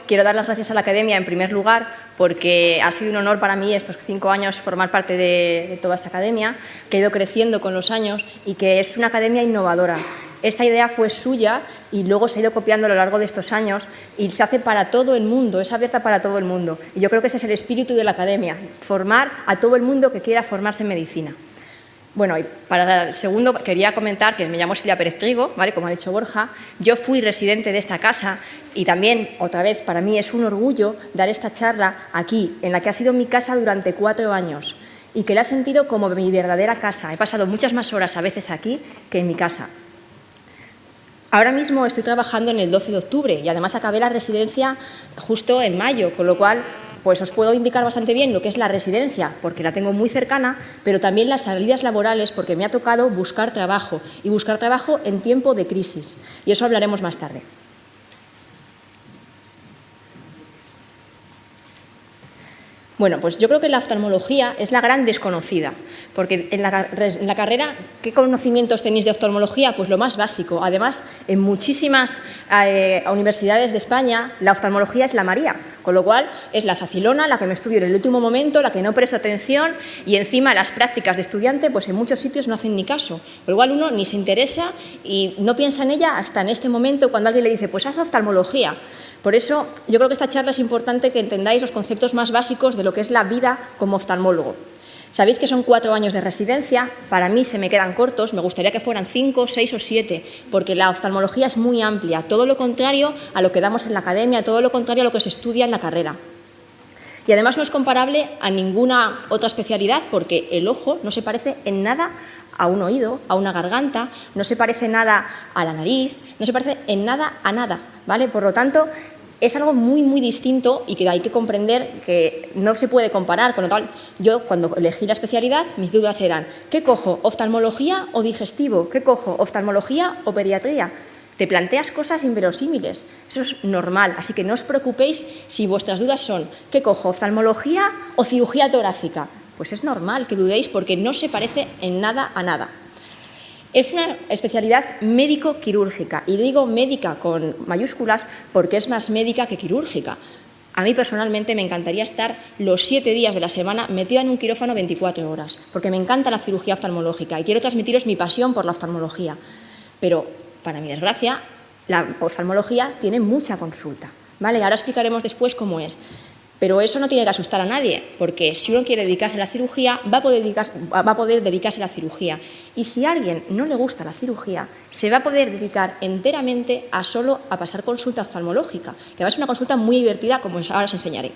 quiero dar las gracias a la Academia en primer lugar porque ha sido un honor para mí estos 5 años formar parte de toda esta Academia, que ha ido creciendo con los años y que es una Academia innovadora. Esta idea fue suya y luego se ha ido copiando a lo largo de estos años y se hace para todo el mundo, es abierta para todo el mundo. Y yo creo que ese es el espíritu de la Academia, formar a todo el mundo que quiera formarse en medicina. Bueno, y para el segundo quería comentar que me llamo Silvia Pérez Trigo, ¿vale? Como ha dicho Borja, yo fui residente de esta casa y también, otra vez, para mí es un orgullo dar esta charla aquí, en la que ha sido mi casa durante 4 años y que la he sentido como mi verdadera casa. He pasado muchas más horas a veces aquí que en mi casa. Ahora mismo estoy trabajando en el 12 de octubre y además acabé la residencia justo en mayo, con lo cual pues os puedo indicar bastante bien lo que es la residencia, porque la tengo muy cercana, pero también las salidas laborales, porque me ha tocado buscar trabajo, y buscar trabajo en tiempo de crisis. Y eso hablaremos más tarde. Bueno, pues yo creo que la oftalmología es la gran desconocida, porque en la carrera, ¿qué conocimientos tenéis de oftalmología? Pues lo más básico. Además, en muchísimas universidades de España, la oftalmología es la María, con lo cual es la facilona, la que me estudio en el último momento, la que no presta atención y encima las prácticas de estudiante, pues en muchos sitios no hacen ni caso. Con lo cual uno ni se interesa y no piensa en ella hasta en este momento cuando alguien le dice, pues haz oftalmología. Por eso, yo creo que esta charla es importante que entendáis los conceptos más básicos de lo que es la vida como oftalmólogo. Sabéis que son 4 años de residencia, para mí se me quedan cortos, me gustaría que fueran 5, 6 o 7, porque la oftalmología es muy amplia, todo lo contrario a lo que damos en la academia, todo lo contrario a lo que se estudia en la carrera. Y además no es comparable a ninguna otra especialidad, porque el ojo no se parece en nada a un oído, a una garganta, no se parece nada a la nariz, no se parece en nada a nada, ¿vale? Por lo tanto, es algo muy, muy distinto y que hay que comprender que no se puede comparar. Con lo cual, yo cuando elegí la especialidad, mis dudas eran, ¿qué cojo? ¿Oftalmología o digestivo? ¿Qué cojo? ¿Oftalmología o pediatría? Te planteas cosas inverosímiles, eso es normal, así que no os preocupéis si vuestras dudas son, ¿qué cojo? ¿Oftalmología o cirugía torácica? Pues es normal que dudéis porque no se parece en nada a nada. Es una especialidad médico-quirúrgica, y digo médica con mayúsculas porque es más médica que quirúrgica. A mí personalmente me encantaría estar los 7 días de la semana metida en un quirófano 24 horas, porque me encanta la cirugía oftalmológica y quiero transmitiros mi pasión por la oftalmología. Pero, para mi desgracia, la oftalmología tiene mucha consulta, ¿vale? Ahora explicaremos después cómo es. Pero eso no tiene que asustar a nadie, porque si uno quiere dedicarse a la cirugía, va a poder dedicarse a la cirugía. Y si a alguien no le gusta la cirugía, se va a poder dedicar enteramente a solo a pasar consulta oftalmológica, que va a ser una consulta muy divertida, como ahora os enseñaré.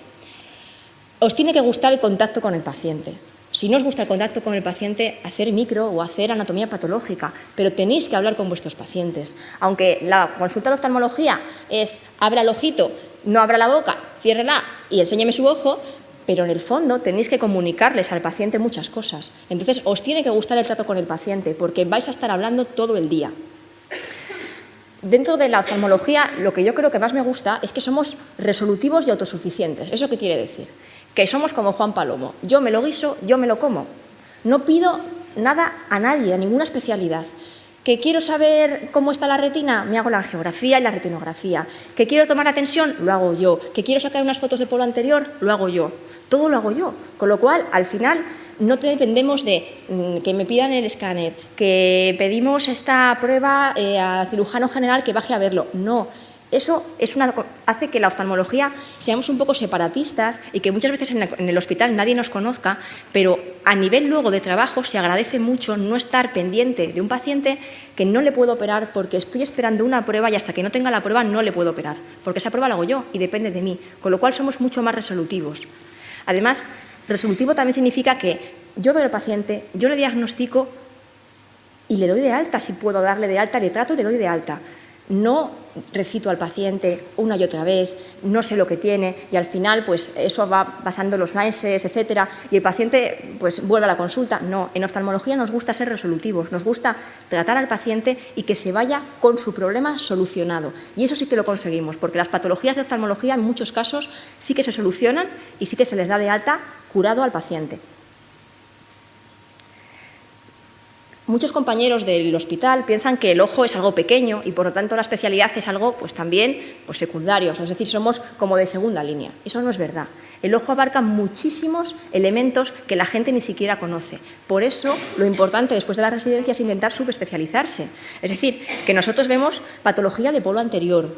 Os tiene que gustar el contacto con el paciente. Si no os gusta el contacto con el paciente, hacer micro o hacer anatomía patológica, pero tenéis que hablar con vuestros pacientes. Aunque la consulta de oftalmología es abra el ojito, no abra la boca, ciérrela y enséñeme su ojo, pero en el fondo tenéis que comunicarles al paciente muchas cosas. Entonces, os tiene que gustar el trato con el paciente, porque vais a estar hablando todo el día. Dentro de la oftalmología, lo que yo creo que más me gusta es que somos resolutivos y autosuficientes. ¿Eso qué quiere decir? Que somos como Juan Palomo. Yo me lo guiso, yo me lo como. No pido nada a nadie, a ninguna especialidad. ¿Que quiero saber cómo está la retina? Me hago la angiografía y la retinografía. ¿Que quiero tomar la tensión? Lo hago yo. ¿Que quiero sacar unas fotos del polo anterior? Lo hago yo. Todo lo hago yo. Con lo cual, al final, no dependemos de que me pidan el escáner, que pedimos esta prueba al cirujano general que baje a verlo. No. Eso hace que la oftalmología seamos un poco separatistas y que muchas veces en el hospital nadie nos conozca, pero a nivel luego de trabajo se agradece mucho no estar pendiente de un paciente que no le puedo operar porque estoy esperando una prueba y hasta que no tenga la prueba no le puedo operar, porque esa prueba la hago yo y depende de mí, con lo cual somos mucho más resolutivos. Además, resolutivo también significa que yo veo al paciente, yo le diagnostico y le doy de alta, si puedo darle de alta, le trato y le doy de alta. No recito al paciente una y otra vez, no sé lo que tiene y al final pues eso va pasando los meses, etcétera, y el paciente pues vuelve a la consulta. No, en oftalmología nos gusta ser resolutivos, nos gusta tratar al paciente y que se vaya con su problema solucionado. Y eso sí que lo conseguimos, porque las patologías de oftalmología en muchos casos sí que se solucionan y sí que se les da de alta curado al paciente. muchos compañeros del hospital piensan que el ojo es algo pequeño y, por lo tanto, la especialidad es algo pues, también pues, secundario, es decir, somos como de segunda línea. Eso no es verdad. El ojo abarca muchísimos elementos que la gente ni siquiera conoce. Por eso, lo importante después de la residencia es intentar subespecializarse. Es decir, que nosotros vemos patología de polo anterior,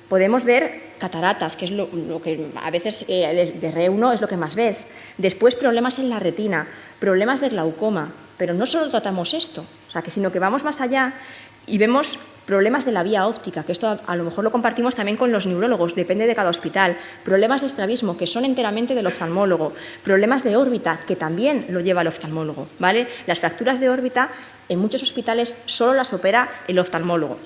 podemos ver cataratas, que es lo que a veces de RE1 es lo que más ves. Después problemas en la retina, problemas de glaucoma, pero no solo tratamos esto, sino que vamos más allá y vemos problemas de la vía óptica, que esto a lo mejor lo compartimos también con los neurólogos, depende de cada hospital, problemas de estrabismo, que son enteramente del oftalmólogo, problemas de órbita, que también lo lleva el oftalmólogo, ¿vale? Las fracturas de órbita en muchos hospitales solo las opera el oftalmólogo.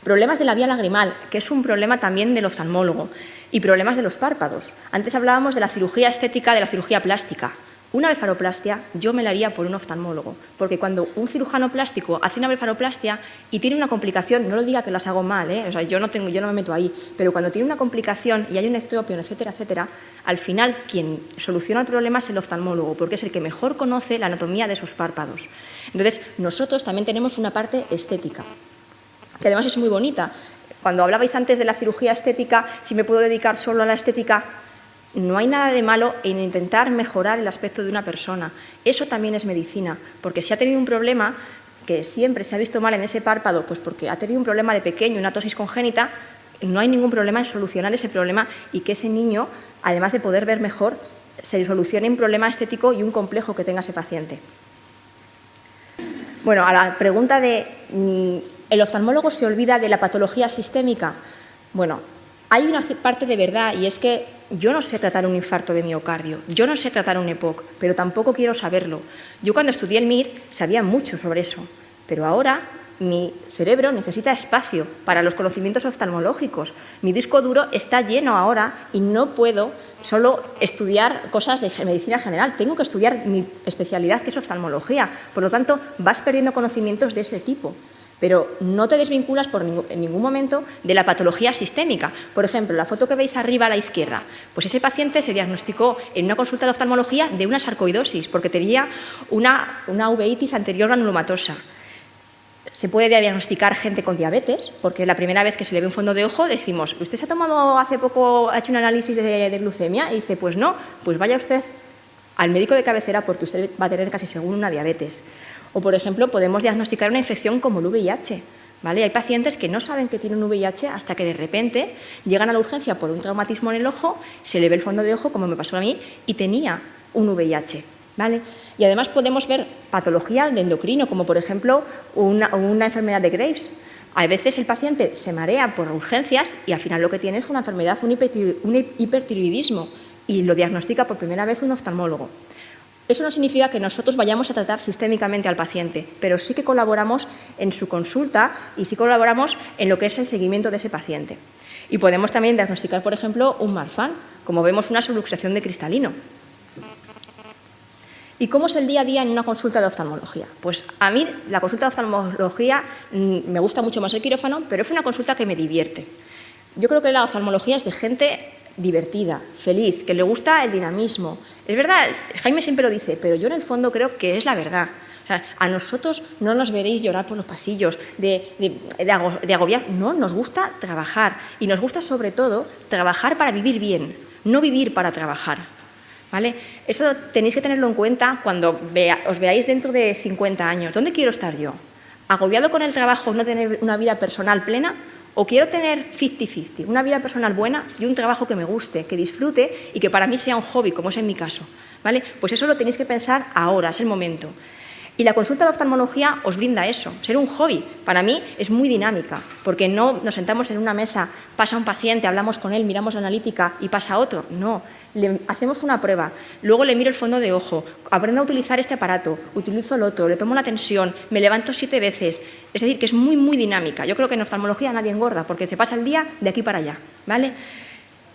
Problemas de la vía lagrimal, que es un problema también del oftalmólogo, y problemas de los párpados. Antes hablábamos de la cirugía estética, de la cirugía plástica. Una blefaroplastia yo me la haría por un oftalmólogo, porque cuando un cirujano plástico hace una blefaroplastia y tiene una complicación, no lo diga que las hago mal, o sea, yo no me meto ahí, pero cuando tiene una complicación y hay un ectopio, etcétera, etcétera, al final quien soluciona el problema es el oftalmólogo, porque es el que mejor conoce la anatomía de esos párpados. Entonces, nosotros también tenemos una parte estética, que además es muy bonita. Cuando hablabais antes de la cirugía estética, si me puedo dedicar solo a la estética, no hay nada de malo en intentar mejorar el aspecto de una persona. Eso también es medicina, porque si ha tenido un problema que siempre se ha visto mal en ese párpado, pues porque ha tenido un problema de pequeño, una ptosis congénita, no hay ningún problema en solucionar ese problema y que ese niño, además de poder ver mejor, se solucione un problema estético y un complejo que tenga ese paciente. Bueno, a la pregunta de ¿el oftalmólogo se olvida de la patología sistémica? Bueno, hay una parte de verdad y es que yo no sé tratar un infarto de miocardio, yo no sé tratar un EPOC, pero tampoco quiero saberlo. Yo cuando estudié el MIR sabía mucho sobre eso, pero ahora mi cerebro necesita espacio para los conocimientos oftalmológicos. Mi disco duro está lleno ahora y no puedo solo estudiar cosas de medicina general, tengo que estudiar mi especialidad, que es oftalmología. Por lo tanto, vas perdiendo conocimientos de ese tipo. Pero no te desvinculas en ningún momento de la patología sistémica. Por ejemplo, la foto que veis arriba a la izquierda, pues ese paciente se diagnosticó en una consulta de oftalmología de una sarcoidosis, porque tenía una uveitis anterior granulomatosa. Se puede diagnosticar gente con diabetes, porque la primera vez que se le ve un fondo de ojo decimos, ¿usted se ha tomado hace poco, ha hecho un análisis de glucemia? Y dice, pues no, pues vaya usted al médico de cabecera porque usted va a tener casi seguro una diabetes. O, por ejemplo, podemos diagnosticar una infección como el VIH, ¿vale? Hay pacientes que no saben que tienen VIH hasta que de repente llegan a la urgencia por un traumatismo en el ojo, se le ve el fondo de ojo, como me pasó a mí, y tenía un VIH, ¿vale? Y además podemos ver patología de endocrino, como por ejemplo una enfermedad de Graves. A veces el paciente se marea por urgencias y al final lo que tiene es una enfermedad, un hipertiroidismo, y lo diagnostica por primera vez un oftalmólogo. Eso no significa que nosotros vayamos a tratar sistémicamente al paciente, pero sí que colaboramos en su consulta y sí colaboramos en lo que es el seguimiento de ese paciente. Y podemos también diagnosticar, por ejemplo, un Marfan, como vemos una subluxación de cristalino. ¿Y cómo es el día a día en una consulta de oftalmología? Pues a mí la consulta de oftalmología me gusta mucho más el quirófano, pero es una consulta que me divierte. Yo creo que la oftalmología es de gente divertida, feliz, que le gusta el dinamismo. Es verdad, Jaime siempre lo dice, pero yo en el fondo creo que es la verdad. O sea, a nosotros no nos veréis llorar por los pasillos, de agobiar. No, nos gusta trabajar y nos gusta sobre todo trabajar para vivir bien, no vivir para trabajar. ¿Vale? Eso tenéis que tenerlo en cuenta cuando os veáis dentro de 50 años. ¿Dónde quiero estar yo? ¿Agobiado con el trabajo, no tener una vida personal plena? ¿O quiero tener 50-50, una vida personal buena y un trabajo que me guste, que disfrute y que para mí sea un hobby, como es en mi caso? ¿Vale? Pues eso lo tenéis que pensar ahora, es el momento. Y la consulta de oftalmología os brinda eso, ser un hobby. Para mí es muy dinámica, porque no nos sentamos en una mesa, pasa un paciente, hablamos con él, miramos la analítica y pasa otro. No, le hacemos una prueba, luego le miro el fondo de ojo, aprendo a utilizar este aparato, utilizo el otro, le tomo la tensión, me levanto 7 veces. Es decir, que es muy, muy dinámica. Yo creo que en oftalmología nadie engorda, porque se pasa el día de aquí para allá, ¿vale?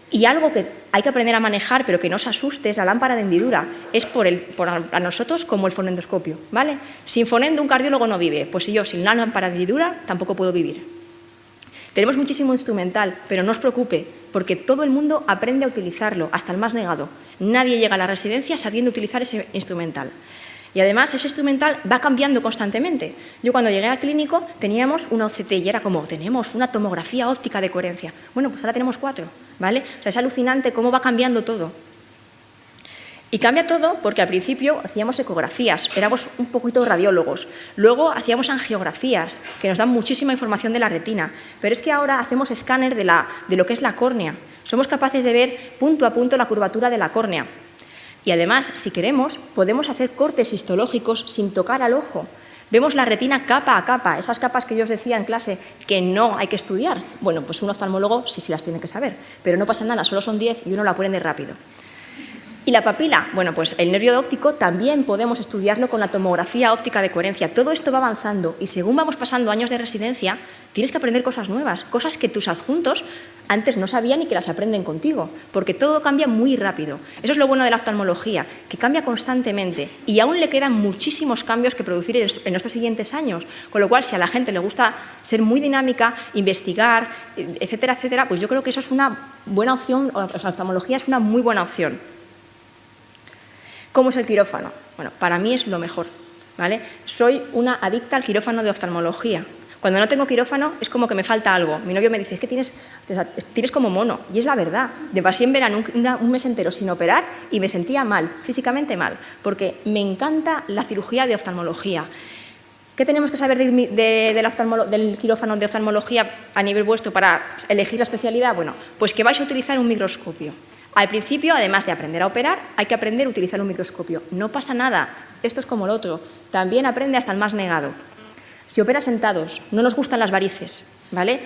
Y algo que hay que aprender a manejar, pero que no os asuste, es la lámpara de hendidura. Es a nosotros como el fonendoscopio, ¿vale? Sin fonendo un cardiólogo no vive. Pues si yo sin la lámpara de hendidura tampoco puedo vivir. Tenemos muchísimo instrumental, pero no os preocupe, porque todo el mundo aprende a utilizarlo, hasta el más negado. Nadie llega a la residencia sabiendo utilizar ese instrumental. Y además ese instrumental va cambiando constantemente. Yo cuando llegué al clínico teníamos una OCT y era como, tenemos una tomografía óptica de coherencia. Bueno, pues ahora tenemos 4, ¿vale? O sea, es alucinante cómo va cambiando todo. Y cambia todo porque al principio hacíamos ecografías, éramos un poquito radiólogos. Luego hacíamos angiografías, que nos dan muchísima información de la retina. Pero es que ahora hacemos escáner de lo que es la córnea. Somos capaces de ver punto a punto la curvatura de la córnea. Y además, si queremos, podemos hacer cortes histológicos sin tocar al ojo. Vemos la retina capa a capa, esas capas que yo os decía en clase que no hay que estudiar. Bueno, pues un oftalmólogo sí las tiene que saber, pero no pasa nada, solo son 10 y uno lo aprende rápido. ¿Y la papila? Bueno, pues el nervio óptico también podemos estudiarlo con la tomografía óptica de coherencia. Todo esto va avanzando y según vamos pasando años de residencia, tienes que aprender cosas nuevas, cosas que tus adjuntos antes no sabían y que las aprenden contigo, porque todo cambia muy rápido. Eso es lo bueno de la oftalmología, que cambia constantemente y aún le quedan muchísimos cambios que producir en estos siguientes años. Con lo cual, si a la gente le gusta ser muy dinámica, investigar, etcétera, etcétera, pues yo creo que eso es una buena opción, la oftalmología es una muy buena opción. ¿Cómo es el quirófano? Bueno, para mí es lo mejor, ¿vale? Soy una adicta al quirófano de oftalmología. Cuando no tengo quirófano es como que me falta algo. Mi novio me dice, es que tienes como mono. Y es la verdad. De pasé en verano un mes entero sin operar y me sentía mal, físicamente mal, porque me encanta la cirugía de oftalmología. ¿Qué tenemos que saber del quirófano de oftalmología a nivel vuestro para elegir la especialidad? Bueno, pues que vais a utilizar un microscopio. Al principio, además de aprender a operar, hay que aprender a utilizar un microscopio. No pasa nada, esto es como el otro. También aprende hasta el más negado. Si operas sentados, no nos gustan las varices, ¿vale?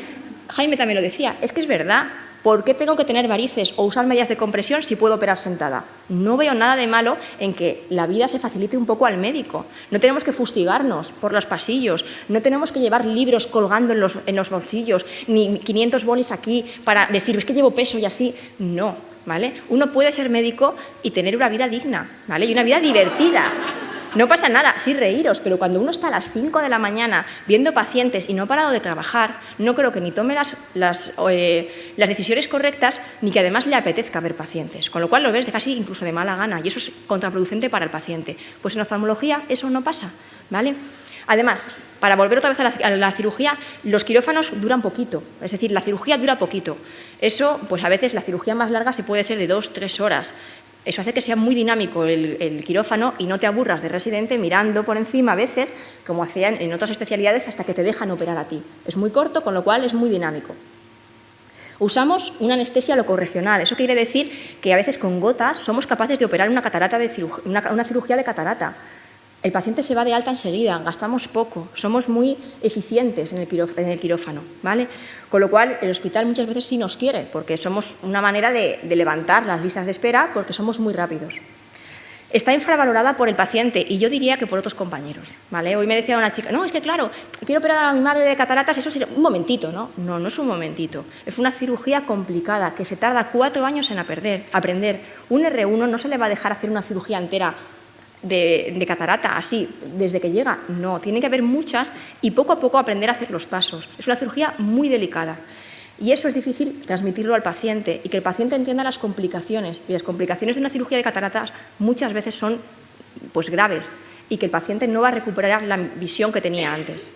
Jaime también lo decía, es que es verdad. ¿Por qué tengo que tener varices o usar medias de compresión si puedo operar sentada? No veo nada de malo en que la vida se facilite un poco al médico. No tenemos que fustigarnos por los pasillos, no tenemos que llevar libros colgando en los bolsillos, ni 500 bolis aquí para decir, es que llevo peso y así. No. ¿Vale? Uno puede ser médico y tener una vida digna, ¿vale? Y una vida divertida. No pasa nada, sí reíros, pero cuando uno está a las 5 de la mañana viendo pacientes y no ha parado de trabajar, no creo que ni tome las decisiones correctas ni que además le apetezca ver pacientes. Con lo cual lo ves casi incluso de mala gana y eso es contraproducente para el paciente. Pues en oftalmología eso no pasa, ¿vale? Además, para volver otra vez a la cirugía, los quirófanos duran poquito, es decir, la cirugía dura poquito. Eso, pues a veces la cirugía más larga se puede ser de 2-3 horas. Eso hace que sea muy dinámico el quirófano y no te aburras de residente mirando por encima a veces, como hacían en otras especialidades, hasta que te dejan operar a ti. Es muy corto, con lo cual es muy dinámico. Usamos una anestesia locorregional. Eso quiere decir que a veces con gotas somos capaces de operar una cirugía de catarata. El paciente se va de alta enseguida, gastamos poco, somos muy eficientes en el quirófano, ¿vale? Con lo cual, el hospital muchas veces sí nos quiere, porque somos una manera de levantar las listas de espera, porque somos muy rápidos. Está infravalorada por el paciente y yo diría que por otros compañeros, ¿vale? Hoy me decía una chica, no, es que claro, quiero operar a mi madre de cataratas, eso sería un momentito, ¿no? No, no es un momentito. Es una cirugía complicada que se tarda 4 años en aprender. Un R1 no se le va a dejar hacer una cirugía entera de catarata, así, desde que llega. No, tiene que haber muchas y poco a poco aprender a hacer los pasos. Es una cirugía muy delicada y eso es difícil transmitirlo al paciente y que el paciente entienda las complicaciones. Y las complicaciones de una cirugía de cataratas muchas veces son pues graves y que el paciente no va a recuperar la visión que tenía antes.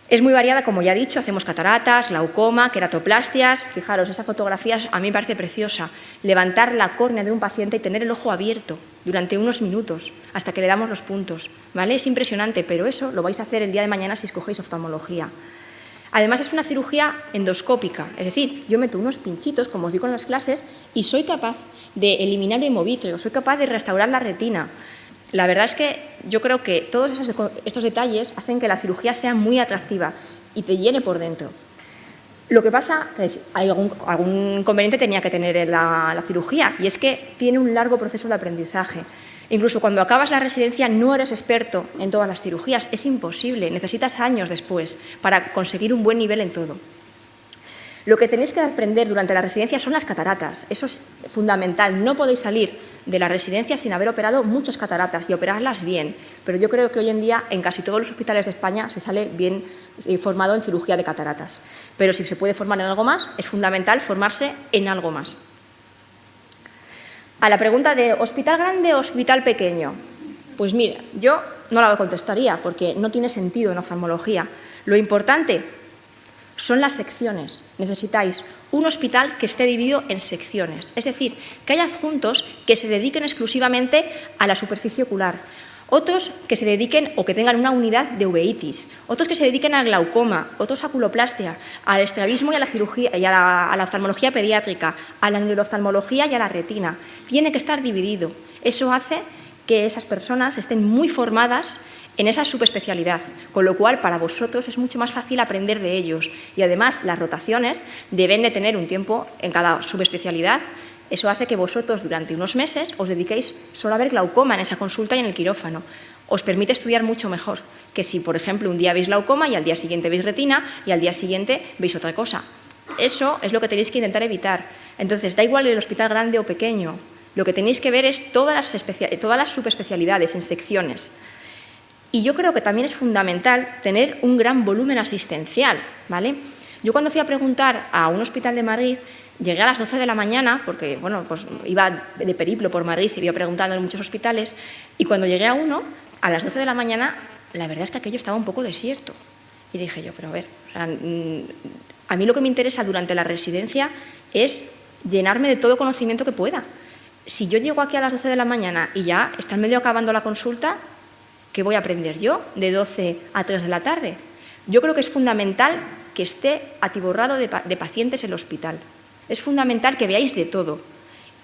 Es muy variada, como ya he dicho, hacemos cataratas, glaucoma, queratoplastias. Fijaros, esa fotografía a mí me parece preciosa. Levantar la córnea de un paciente y tener el ojo abierto durante unos minutos hasta que le damos los puntos, ¿vale? Es impresionante, pero eso lo vais a hacer el día de mañana si escogéis oftalmología. Además, es una cirugía endoscópica, es decir, yo meto unos pinchitos, como os digo en las clases, y soy capaz de eliminar el hemovíteo, soy capaz de restaurar la retina. La verdad es que yo creo que todos estos detalles hacen que la cirugía sea muy atractiva y te llene por dentro. Lo que pasa es que algún inconveniente tenía que tener la cirugía y es que tiene un largo proceso de aprendizaje. Incluso cuando acabas la residencia no eres experto en todas las cirugías, es imposible, necesitas años después para conseguir un buen nivel en todo. Lo que tenéis que aprender durante la residencia son las cataratas, eso es fundamental, no podéis salir de la residencia sin haber operado muchas cataratas y operarlas bien, pero yo creo que hoy en día en casi todos los hospitales de España se sale bien formado en cirugía de cataratas, pero si se puede formar en algo más, es fundamental formarse en algo más. A la pregunta de hospital grande o hospital pequeño, Pues mira, yo no la contestaría porque no tiene sentido en oftalmología. Lo importante son las secciones. Necesitáis un hospital que esté dividido en secciones, es decir, que haya adjuntos que se dediquen exclusivamente a la superficie ocular, otros que se dediquen o que tengan una unidad de uveitis, otros que se dediquen al glaucoma, otros a oculoplastia, al estrabismo y a la cirugía y a la oftalmología pediátrica, a la neurooftalmología y a la retina. Tiene que estar dividido. Eso hace que esas personas estén muy formadas en esa subespecialidad, con lo cual para vosotros es mucho más fácil aprender de ellos. Y además las rotaciones deben de tener un tiempo en cada subespecialidad. Eso hace que vosotros durante unos meses os dediquéis solo a ver glaucoma en esa consulta y en el quirófano. Os permite estudiar mucho mejor que si, por ejemplo, un día veis glaucoma y al día siguiente veis retina y al día siguiente veis otra cosa. Eso es lo que tenéis que intentar evitar. Entonces, da igual el hospital grande o pequeño. Lo que tenéis que ver es todas las subespecialidades en secciones. Y yo creo que también es fundamental tener un gran volumen asistencial, ¿vale? Yo cuando fui a preguntar a un hospital de Madrid, llegué a las 12 de la mañana, porque bueno, pues iba de periplo por Madrid y iba preguntando en muchos hospitales, y cuando llegué a uno, a las 12 de la mañana, la verdad es que aquello estaba un poco desierto. Y dije yo, pero a ver, o sea, a mí lo que me interesa durante la residencia es llenarme de todo conocimiento que pueda. Si yo llego aquí a las 12 de la mañana y ya está en medio acabando la consulta, ¿qué voy a aprender yo de 12 a 3 de la tarde? Yo creo que es fundamental que esté atiborrado de pacientes el hospital. Es fundamental que veáis de todo.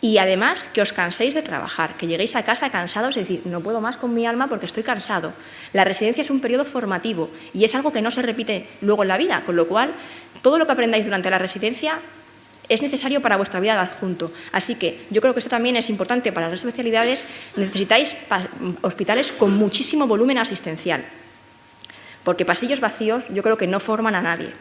Y además que os canséis de trabajar, que lleguéis a casa cansados y decir, no puedo más con mi alma porque estoy cansado. La residencia es un periodo formativo y es algo que no se repite luego en la vida, con lo cual todo lo que aprendáis durante la residencia es necesario para vuestra vida de adjunto. Así que yo creo que esto también es importante para las especialidades. Necesitáis hospitales con muchísimo volumen asistencial, porque pasillos vacíos yo creo que no forman a nadie.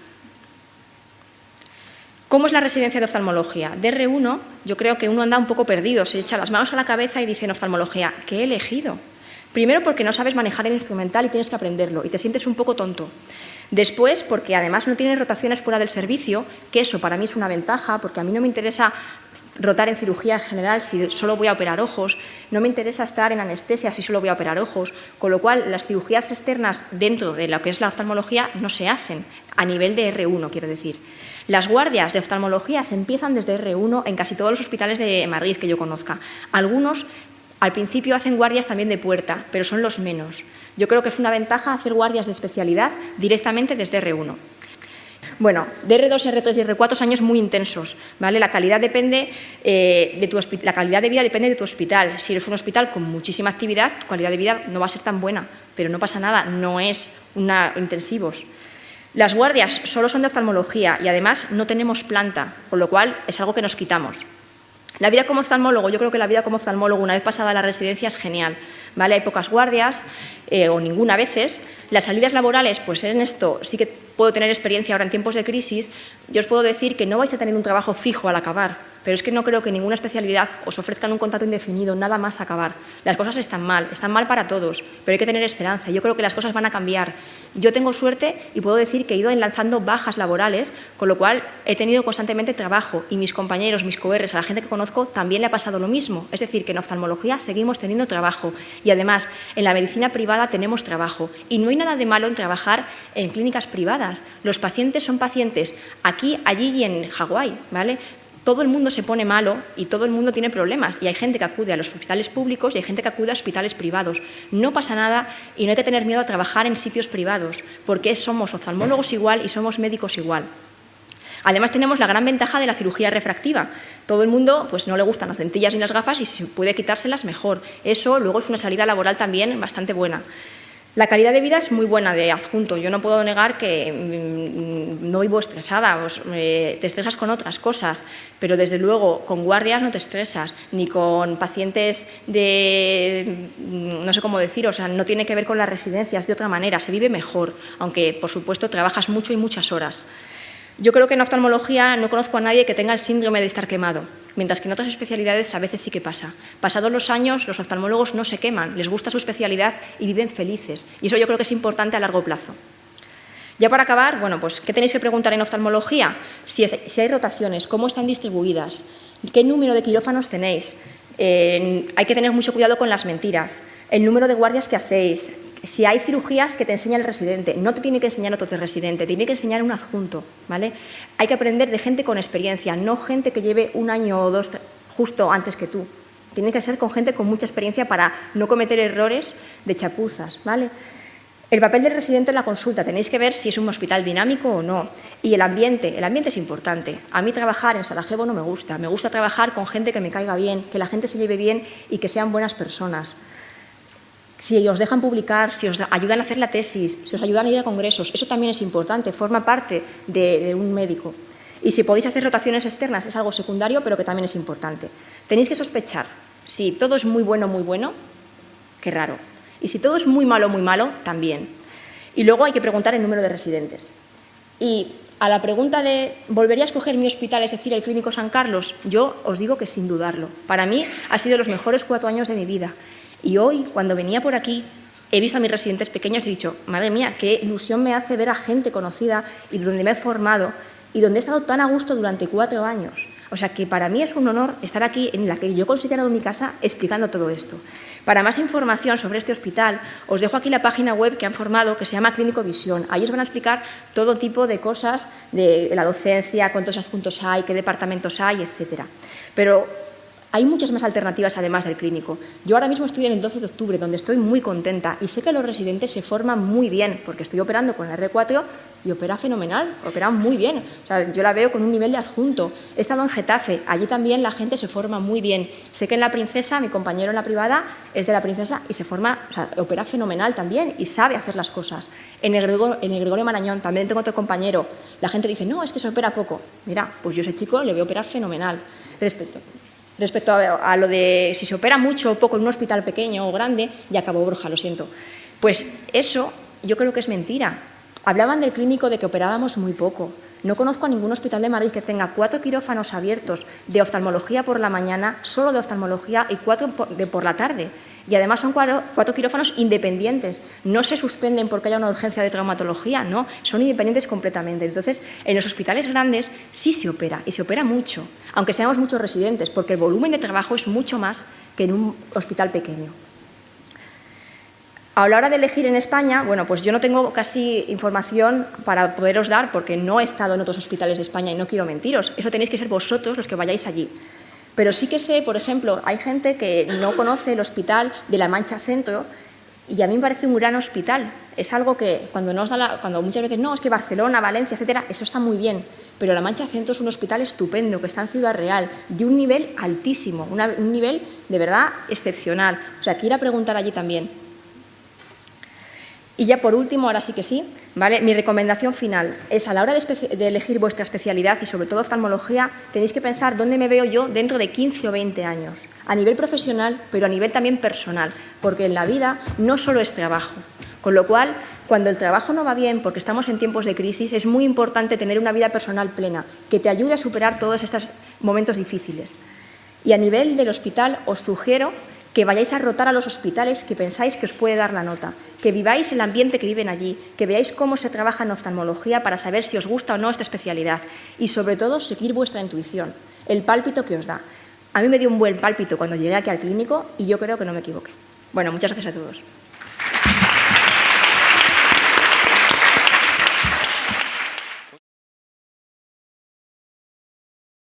¿Cómo es la residencia de oftalmología? De R1 yo creo que uno anda un poco perdido, se echa las manos a la cabeza y dice en oftalmología, ¿qué he elegido? Primero porque no sabes manejar el instrumental y tienes que aprenderlo y te sientes un poco tonto. Después, porque además no tienes rotaciones fuera del servicio, que eso para mí es una ventaja, porque a mí no me interesa rotar en cirugía general si solo voy a operar ojos, no me interesa estar en anestesia si solo voy a operar ojos, con lo cual las cirugías externas dentro de lo que es la oftalmología no se hacen a nivel de R1, quiero decir. Las guardias de oftalmología se empiezan desde R1 en casi todos los hospitales de Madrid que yo conozca. Algunos al principio hacen guardias también de puerta, pero son los menos. Yo creo que es una ventaja hacer guardias de especialidad directamente desde R1. Bueno, de R2, R3 y R4 son años muy intensos, ¿vale? La calidad depende la calidad de vida depende de tu hospital. Si eres un hospital con muchísima actividad, tu calidad de vida no va a ser tan buena, pero no pasa nada, no es intensivos. Las guardias solo son de oftalmología y además no tenemos planta, con lo cual es algo que nos quitamos. La vida como oftalmólogo, yo creo que la vida como oftalmólogo una vez pasada la residencia es genial, ¿vale? Hay pocas guardias o ninguna a veces. Las salidas laborales, pues en esto sí que puedo tener experiencia ahora en tiempos de crisis. Yo os puedo decir que no vais a tener un trabajo fijo al acabar, pero es que no creo que ninguna especialidad os ofrezcan un contrato indefinido, nada más acabar. Las cosas están mal para todos, pero hay que tener esperanza. Yo creo que las cosas van a cambiar. Yo tengo suerte y puedo decir que he ido lanzando bajas laborales, con lo cual he tenido constantemente trabajo y mis compañeros, mis coerres, a la gente que conozco también le ha pasado lo mismo. Es decir, que en oftalmología seguimos teniendo trabajo y además en la medicina privada tenemos trabajo y no hay nada de malo en trabajar en clínicas privadas. Los pacientes son pacientes aquí, allí y en Hawái, ¿vale? Todo el mundo se pone malo y todo el mundo tiene problemas y hay gente que acude a los hospitales públicos y hay gente que acude a hospitales privados. No pasa nada y no hay que tener miedo a trabajar en sitios privados porque somos oftalmólogos igual y somos médicos igual. Además tenemos la gran ventaja de la cirugía refractiva. Todo el mundo pues, no le gustan las lentillas ni las gafas y si se puede quitárselas mejor. Eso luego es una salida laboral también bastante buena. La calidad de vida es muy buena de adjunto. Yo no puedo negar que no vivo estresada, te estresas con otras cosas, pero desde luego con guardias no te estresas, ni con pacientes no sé cómo decir, o sea, no tiene que ver con las residencias, de otra manera, se vive mejor, aunque por supuesto trabajas mucho y muchas horas. Yo creo que en oftalmología no conozco a nadie que tenga el síndrome de estar quemado, mientras que en otras especialidades a veces sí que pasa. Pasados los años, los oftalmólogos no se queman, les gusta su especialidad y viven felices. Y eso yo creo que es importante a largo plazo. Ya para acabar, bueno, pues, ¿qué tenéis que preguntar en oftalmología? Si hay rotaciones, cómo están distribuidas, qué número de quirófanos tenéis, Hay que tener mucho cuidado con las mentiras, el número de guardias que hacéis. Si hay cirugías que te enseña el residente, no te tiene que enseñar otro residente, te tiene que enseñar un adjunto, ¿vale? Hay que aprender de gente con experiencia, no gente que lleve 1 año o 2 justo antes que tú. Tiene que ser con gente con mucha experiencia para no cometer errores de chapuzas, ¿vale? El papel del residente en la consulta, tenéis que ver si es un hospital dinámico o no. Y el ambiente es importante. A mí trabajar en Sarajevo no me gusta trabajar con gente que me caiga bien, que la gente se lleve bien y que sean buenas personas. Si os dejan publicar, si os ayudan a hacer la tesis, si os ayudan a ir a congresos, eso también es importante, forma parte de un médico. Y si podéis hacer rotaciones externas, es algo secundario, pero que también es importante. Tenéis que sospechar. Si todo es muy bueno, qué raro. Y si todo es muy malo, también. Y luego hay que preguntar el número de residentes. Y a la pregunta de ¿volvería a escoger mi hospital, es decir, el Clínico San Carlos? Yo os digo que sin dudarlo. Para mí ha sido los mejores 4 años de mi vida. Y hoy, cuando venía por aquí, he visto a mis residentes pequeños y he dicho, madre mía, qué ilusión me hace ver a gente conocida y donde me he formado y donde he estado tan a gusto durante 4 años. O sea, que para mí es un honor estar aquí en la que yo he considerado mi casa explicando todo esto. Para más información sobre este hospital, os dejo aquí la página web que han formado, que se llama Clínico Visión. Ahí os van a explicar todo tipo de cosas de la docencia, cuántos adjuntos hay, qué departamentos hay, etcétera. Pero hay muchas más alternativas además del clínico. Yo ahora mismo estoy en el 12 de octubre, donde estoy muy contenta y sé que los residentes se forman muy bien, porque estoy operando con la R4 y opera fenomenal, opera muy bien. O sea, yo la veo con un nivel de adjunto. He estado en Getafe, allí también la gente se forma muy bien. Sé que en la Princesa, mi compañero en la privada es de la Princesa y se forma, o sea, opera fenomenal también y sabe hacer las cosas. En el Gregorio Marañón también tengo otro compañero. La gente dice, no, es que se opera poco. Mira, pues yo a ese chico le veo operar fenomenal. Respecto a lo de si se opera mucho o poco en un hospital pequeño o grande, ya acabó Borja, lo siento. Pues eso yo creo que es mentira. Hablaban del clínico de que operábamos muy poco. No conozco a ningún hospital de Madrid que tenga 4 quirófanos abiertos de oftalmología por la mañana, solo de oftalmología, y 4 por la tarde. Y además son 4 quirófanos independientes. No se suspenden porque haya una urgencia de traumatología, no, son independientes completamente. Entonces, en los hospitales grandes sí se opera, y se opera mucho, aunque seamos muchos residentes, porque el volumen de trabajo es mucho más que en un hospital pequeño. A la hora de elegir en España, bueno, pues yo no tengo casi información para poderos dar porque no he estado en otros hospitales de España y no quiero mentiros. Eso tenéis que ser vosotros los que vayáis allí. Pero sí que sé, por ejemplo, hay gente que no conoce el hospital de La Mancha Centro y a mí me parece un gran hospital. Es algo que cuando muchas veces no, es que Barcelona, Valencia, etcétera, eso está muy bien. Pero La Mancha Centro es un hospital estupendo que está en Ciudad Real, de un nivel altísimo, un nivel de verdad excepcional. O sea, que ir a preguntar allí también. Y ya por último, ahora sí que sí, ¿vale? Mi recomendación final es a la hora de elegir vuestra especialidad y sobre todo oftalmología, tenéis que pensar dónde me veo yo dentro de 15 o 20 años, a nivel profesional, pero a nivel también personal, porque en la vida no solo es trabajo. Con lo cual, cuando el trabajo no va bien, porque estamos en tiempos de crisis, es muy importante tener una vida personal plena, que te ayude a superar todos estos momentos difíciles. Y a nivel del hospital, os sugiero que vayáis a rotar a los hospitales que pensáis que os puede dar la nota, que viváis el ambiente que viven allí, que veáis cómo se trabaja en oftalmología para saber si os gusta o no esta especialidad y, sobre todo, seguir vuestra intuición, el pálpito que os da. A mí me dio un buen pálpito cuando llegué aquí al clínico y yo creo que no me equivoqué. Bueno, muchas gracias a todos.